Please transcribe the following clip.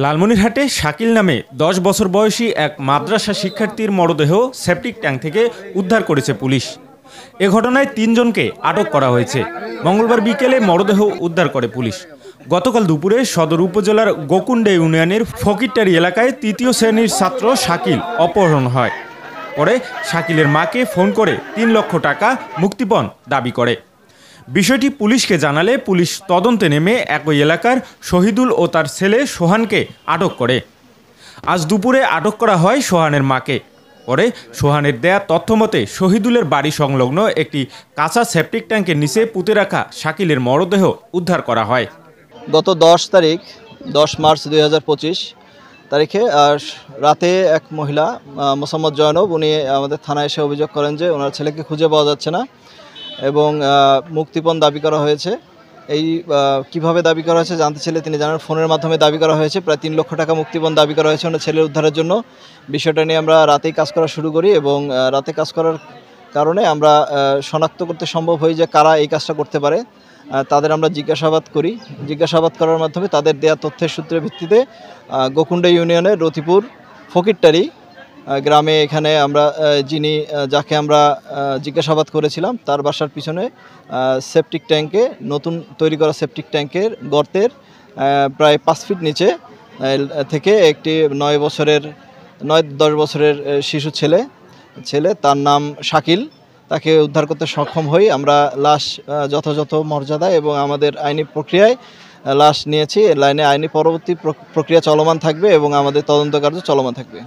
লালমনিরহাটে শাকিল নামে ১০ বছর বয়সী এক মাদ্রাসা শিক্ষার্থীর মরদেহ সেপটিক ট্যাঙ্ক থেকে উদ্ধার করেছে পুলিশ। এ ঘটনায় ৩ জনকে আটক করা হয়েছে। মঙ্গলবার বিকেলে মরদেহ উদ্ধার করে পুলিশ। গতকাল দুপুরে সদর উপজেলার গোকুণ্ডে ইউনিয়নের ফকিরটারি এলাকায় ৩য় শ্রেণীর ছাত্র শাকিল অপহরণ হয়। পরে শাকিলের মাকে ফোন করে ৩ লক্ষ টাকা মুক্তিপণ দাবি করে। বিষয়টি পুলিশকে জানালে পুলিশ তদন্তে নেমে একই এলাকার শহীদুল ও তার ছেলে সোহানকে আটক করে। আজ দুপুরে আটক করা হয় সোহানের মাকে। পরে সোহানের দেয়া তথ্য মতে শহীদুলের বাড়ি সংলগ্ন একটি কাঁচা সেপটিক ট্যাঙ্কের নিচে পুঁতে রাখা শাকিলের মরদেহ উদ্ধার করা হয়। গত 10 মার্চ 2025 তারিখে রাতে এক মহিলা মোসাম্মদ জয়নব উনি আমাদের থানায় এসে অভিযোগ করেন যে ওনার ছেলেকে খুঁজে পাওয়া যাচ্ছে না এবং মুক্তিপণ দাবি করা হয়েছে। এই কিভাবে দাবি করা হয়েছে জানতে চাইলে তিনি জানান ফোনের মাধ্যমে দাবি করা হয়েছে। প্রায় 3 লক্ষ টাকা মুক্তিপণ দাবি করা হয়েছে ওনার ছেলের উদ্ধারের জন্য। বিষয়টা নিয়ে আমরা রাতেই কাজ করা শুরু করি এবং রাতে কাজ করার কারণে আমরা শনাক্ত করতে সম্ভব হই যে কারা এই কাজটা করতে পারে। তাদের আমরা জিজ্ঞাসাবাদ করি। জিজ্ঞাসাবাদ করার মাধ্যমে তাদের দেয়া তথ্যের সূত্রের ভিত্তিতে গোকুণ্ডা ইউনিয়নের রতিপুর ফকিরটারি গ্রামে এখানে আমরা যাকে আমরা জিজ্ঞাসাবাদ করেছিলাম তার বাসার পিছনে সেপটিক ট্যাঙ্কে নতুন তৈরি করা সেপটিক ট্যাঙ্কের গর্তের প্রায় 5 ফিট নিচে থেকে একটি 9-10 বছরের শিশু ছেলে তার নাম শাকিল, তাকে উদ্ধার করতে সক্ষম হই। আমরা লাশ যথাযথ মর্যাদায় এবং আমাদের আইনি প্রক্রিয়ায় লাশ নিয়েছি। লাইনে আইনি পরবর্তী প্রক্রিয়া চলমান থাকবে এবং আমাদের তদন্ত কার্য চলমান থাকবে।